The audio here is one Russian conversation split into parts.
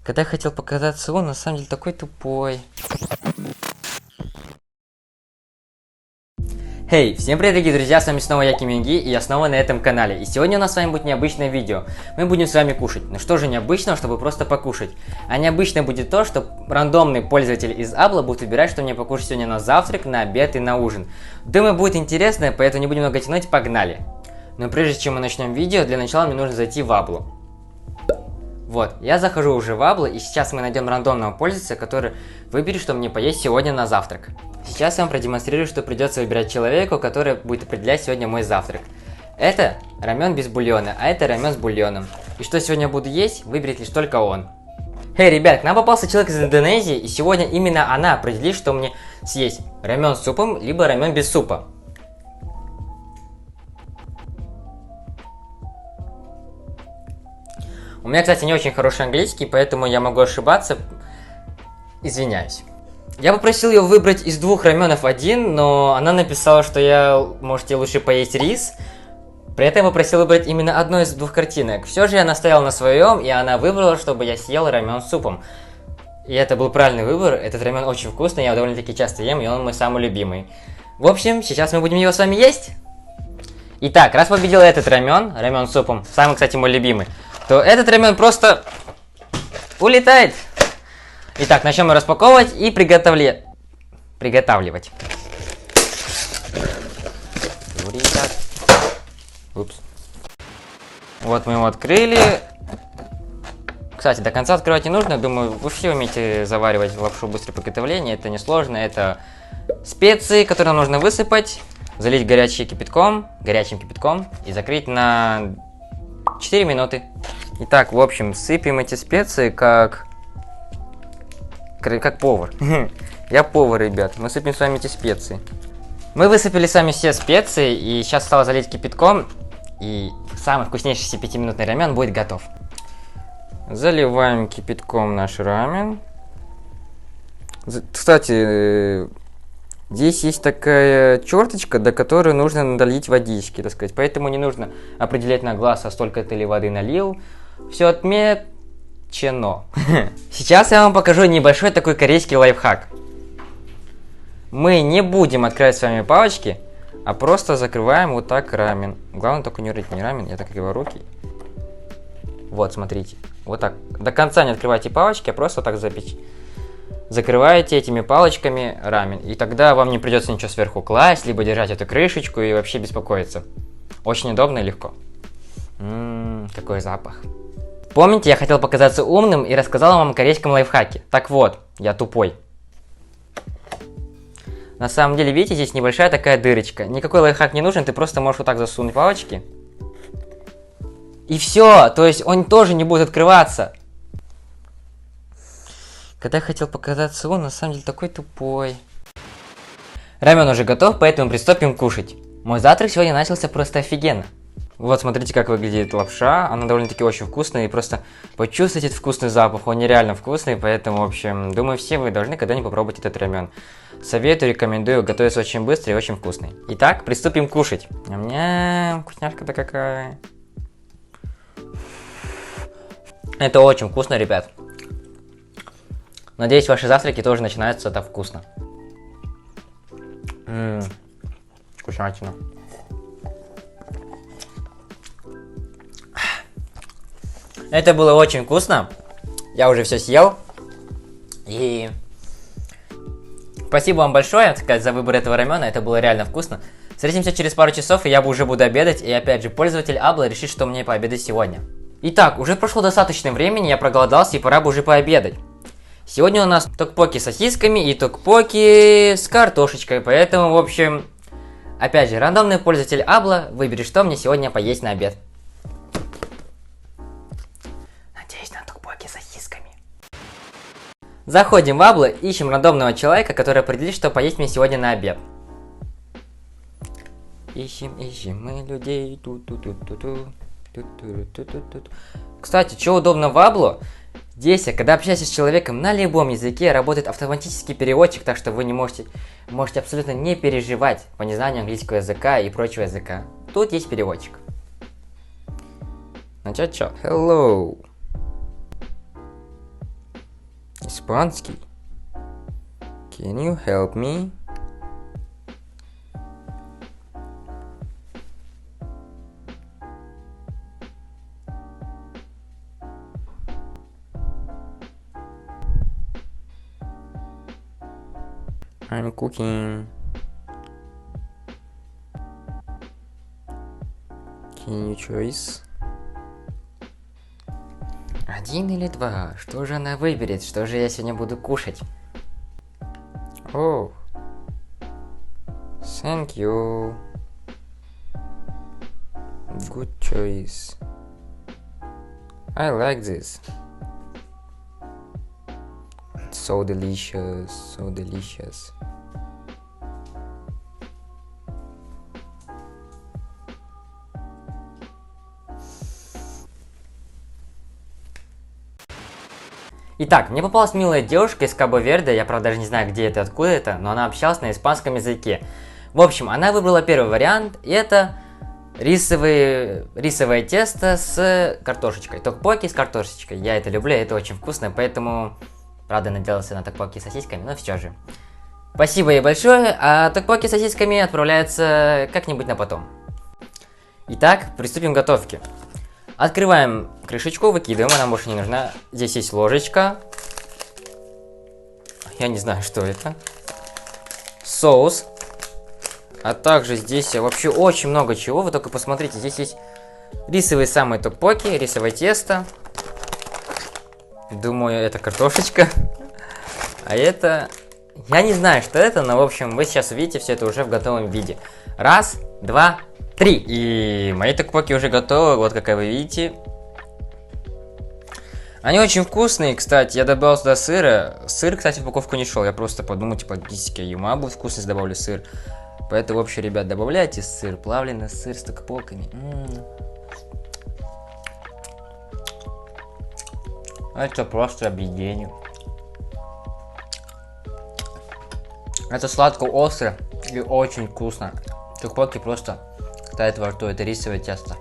Когда я хотел показаться он, на самом деле такой тупой. Хей, всем привет, дорогие друзья, с вами снова я, Киминги, и я снова на этом канале. И сегодня у нас с вами будет необычное видео. Мы будем с вами кушать. Ну что же необычного, чтобы просто покушать? А необычно будет то, что рандомный пользователь из Абла будет выбирать, что мне покушать сегодня на завтрак, на обед и на ужин. Думаю, будет интересно, поэтому не будем много тянуть, погнали. Но прежде чем мы начнем видео, для начала мне нужно зайти в Аблу. Вот, я захожу уже в Аблу, и сейчас мы найдем рандомного пользователя, который выберет, что мне поесть сегодня на завтрак. Сейчас я вам продемонстрирую, что придется выбирать человеку, который будет определять сегодня мой завтрак. Это рамен без бульона, а это рамен с бульоном. И что сегодня буду есть, выберет лишь только он. Эй, ребят, к нам попался человек из Индонезии, и сегодня именно она определит, что мне съесть. Рамен с супом, либо рамен без супа. У меня, кстати, не очень хороший английский, поэтому я могу ошибаться. Извиняюсь. Я попросил ее выбрать из двух раменов один, но она написала, что можете лучше поесть рис. При этом я попросил выбрать именно одну из двух картинок. Все же я настоял на своем, и она выбрала, чтобы я съел рамен с супом. И это был правильный выбор. Этот рамен очень вкусный, я его довольно-таки часто ем, и он мой самый любимый. В общем, сейчас мы будем его с вами есть. Итак, раз победил этот рамен с супом, самый, кстати, мой любимый, то этот рамен просто улетает. Итак, начнем распаковывать и приготавливать. Упс. Вот мы его открыли. Кстати, до конца открывать не нужно. Думаю, вы все умеете заваривать лапшу быстрого приготовления. Это несложно. Это специи, которые нам нужно высыпать, залить горячим кипятком и закрыть на 4 минуты. Итак, в общем, сыпем эти специи как повар. Я повар, ребят. Мы сыпем с вами эти специи. Мы высыпали сами все специи, и сейчас осталось залить кипятком, и самый вкуснейший 5-минутный рамен будет готов. Заливаем кипятком наш рамен. Кстати, здесь есть такая черточка, до которой нужно долить водички, так сказать. Поэтому не нужно определять на глаз, а столько ты ли воды налил. Все отмечено. Сейчас я вам покажу небольшой такой корейский лайфхак. Мы не будем открывать с вами палочки, а просто закрываем вот так рамен. Главное только не рыть не рамен, я так его руки. Вот, смотрите. Вот так. До конца не открывайте палочки, а просто так закрываете этими палочками рамен. И тогда вам не придется ничего сверху класть, либо держать эту крышечку и вообще беспокоиться. Очень удобно и легко. Какой запах. Помните, я хотел показаться умным и рассказал вам о корейском лайфхаке. Так вот, я тупой. На самом деле, видите, здесь небольшая такая дырочка. Никакой лайфхак не нужен, ты просто можешь вот так засунуть палочки. И все, то есть он тоже не будет открываться. Когда я хотел показаться он, на самом деле такой тупой. Рамен уже готов, поэтому приступим кушать. Мой завтрак сегодня начался просто офигенно. Вот смотрите, как выглядит лапша, она довольно-таки очень вкусная, и просто почувствуйте этот вкусный запах, он нереально вкусный, поэтому, в общем, думаю, все вы должны когда-нибудь попробовать этот рамен. Советую, рекомендую, готовится очень быстро и очень вкусный. Итак, приступим кушать. Ням-ням, вкусняшка-то какая. Это очень вкусно, ребят. Надеюсь, ваши завтраки тоже начинаются это вкусно. Вкуснятина. Это было очень вкусно. Я уже все съел. И спасибо вам большое, так сказать, за выбор этого рамена. Это было реально вкусно. Встретимся через пару часов, и я уже буду обедать. И опять же, пользователь Абла решит, что мне пообедать сегодня. Итак, уже прошло достаточно времени, я проголодался, и пора бы уже пообедать. Сегодня у нас токпоки с сосисками и токпоки с картошечкой. Поэтому, в общем, опять же, рандомный пользователь Абла выберет, что мне сегодня поесть на обед. Заходим в Аблу, ищем рандомного человека, который определит, что поесть мне сегодня на обед. Ищем мы людей. Кстати, что удобно в Аблу? Здесь, когда общаешься с человеком на любом языке, работает автоматический переводчик, так что вы можете абсолютно не переживать по незнанию английского языка и прочего языка. Тут есть переводчик. Начать что? Hello. Испанский. Can you help me? I'm cooking. Can you choose? 1 или 2? Что же она выберет? Что же я сегодня буду кушать? Oh. Thank you. Good choice. I like this. It's so delicious, so delicious. Итак, мне попалась милая девушка из Кабо-Верде, я правда даже не знаю, где это, откуда это, но она общалась на испанском языке. В общем, она выбрала первый вариант, и это рисовое тесто с картошечкой. Токбоки с картошечкой. Я это люблю, это очень вкусно, поэтому, правда, наделался на токбоки с сосисками, но все же. Спасибо ей большое, а токбоки с сосисками отправляются как-нибудь на потом. Итак, приступим к готовке. Открываем крышечку, выкидываем, она больше не нужна. Здесь есть ложечка. Я не знаю, что это. Соус. А также здесь вообще очень много чего. Вы только посмотрите, здесь есть рисовые самые токбоки, рисовое тесто. Думаю, это картошечка. А это... Я не знаю, что это, но, в общем, вы сейчас увидите все это уже в готовом виде. Раз, два, 3. И мои токбоки уже готовы, вот как вы видите. Они очень вкусные, кстати, я добавил сюда сыра. Сыр, кстати, в упаковку не шел, я просто подумал, типа, логистики, ему будет вкусно, если добавлю сыр. Поэтому, в общем, ребят, добавляйте сыр, плавленый сыр с токбоками. Это просто объедение. Это сладко-остро и очень вкусно. Токбоки просто тает во рту, это рисовое тесто.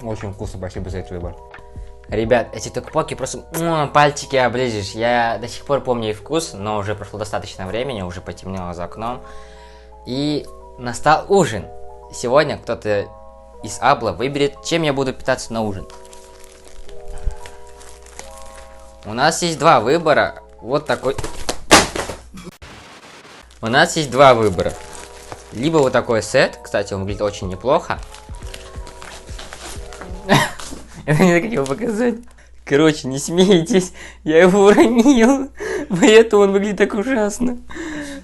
Очень вкусно, спасибо за этот выбор. Ребят, эти токбоки просто пальчики оближешь. Я до сих пор помню их вкус, но уже прошло достаточно времени, уже потемнело за окном. И настал ужин. Сегодня кто-то из Абла выберет, чем я буду питаться на ужин. У нас есть два выбора. Вот такой. У нас есть два выбора. Либо вот такой сет. Кстати, он выглядит очень неплохо. Я не хотел показать. Короче, не смейтесь. Я его уронил. Поэтому он выглядит так ужасно.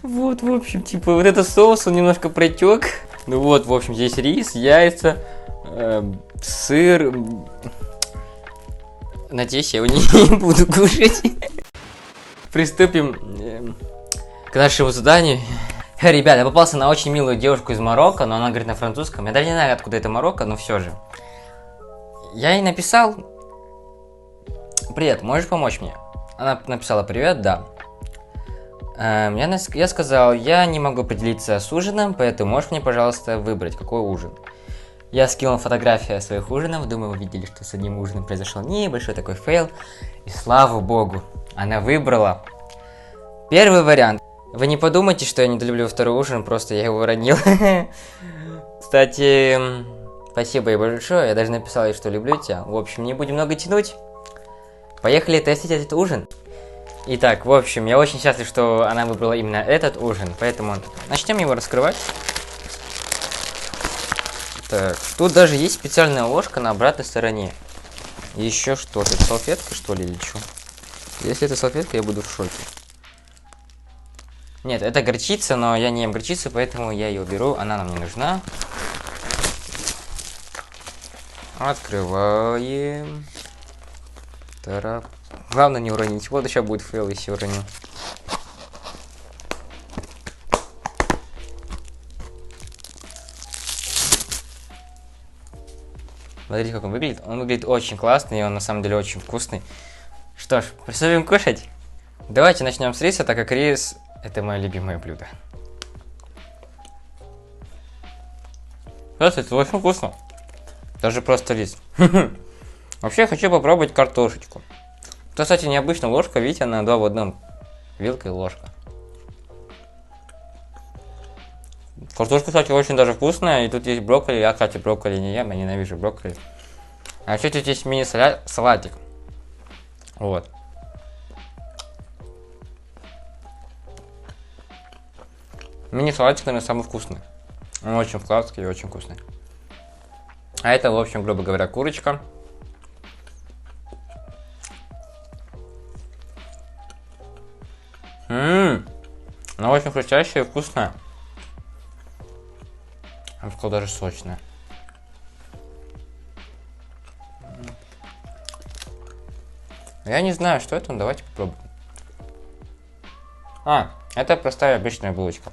Вот, в общем, типа, вот этот соус, он немножко протек. Ну вот, в общем, здесь рис, яйца, сыр. Надеюсь, я его не буду кушать. Приступим к нашему заданию. Ребят, я попался на очень милую девушку из Марокко, но она говорит на французском. Я даже не знаю, откуда это Марокко, но все же. Я ей написал: привет, можешь помочь мне? Она написала: привет, да. Я сказал: я не могу определиться с ужином, поэтому можешь мне, пожалуйста, выбрать, какой ужин. Я скинул фотографии своих ужинов, думаю, вы видели, что с одним ужином произошел небольшой такой фейл. И слава богу, она выбрала первый вариант. Вы не подумайте, что я не люблю второй ужин, просто я его уронил. Кстати, спасибо ей большое, я даже написал ей, что люблю тебя. В общем, не будем много тянуть. Поехали тестить этот ужин. Итак, в общем, я очень счастлив, что она выбрала именно этот ужин, поэтому начнем его раскрывать. Так, тут даже есть специальная ложка на обратной стороне. Еще что-то. Это салфетка, что ли, или что? Если это салфетка, я буду в шоке. Нет, это горчица, но я не ем горчицу, поэтому я ее беру. Она нам не нужна. Открываем. Тарап. Главное не уронить. Вот еще будет фейл, если уроню. Смотрите, как он выглядит. Он выглядит очень классный, и он на самом деле очень вкусный. Что ж, приступим кушать. Давайте начнем с риса, так как рис — это мое любимое блюдо. Кстати, это очень вкусно. Даже просто рис. Вообще, хочу попробовать картошечку. Это, кстати, необычная ложка, видите, она 2 в 1. Вилка и ложка. Картошка, кстати, очень даже вкусная. И тут есть брокколи. Я, кстати, брокколи не ем, я ненавижу брокколи. А еще тут есть мини-салатик. Вот. Мини-салатик, наверное, самый вкусный. Он очень сладкий и очень вкусный. А это, в общем, грубо говоря, курочка. Она очень хрустящая и вкусная. Я бы сказал, даже сочная. Я не знаю, что это, но давайте попробуем. Это простая обычная булочка.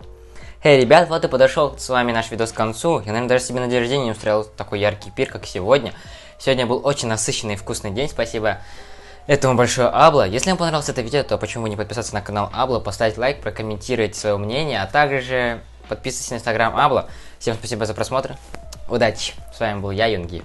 Эй, ребят, вот и подошел с вами наш видос к концу. Я, наверное, даже себе на день рождения не устроил такой яркий пир, как сегодня. Сегодня был очень насыщенный и вкусный день, спасибо этому большое Абло. Если вам понравилось это видео, то почему бы не подписаться на канал Абло, поставить лайк, прокомментировать свое мнение, а также подписывайтесь на инстаграм Абло. Всем спасибо за просмотр, удачи, с вами был я, Юнги.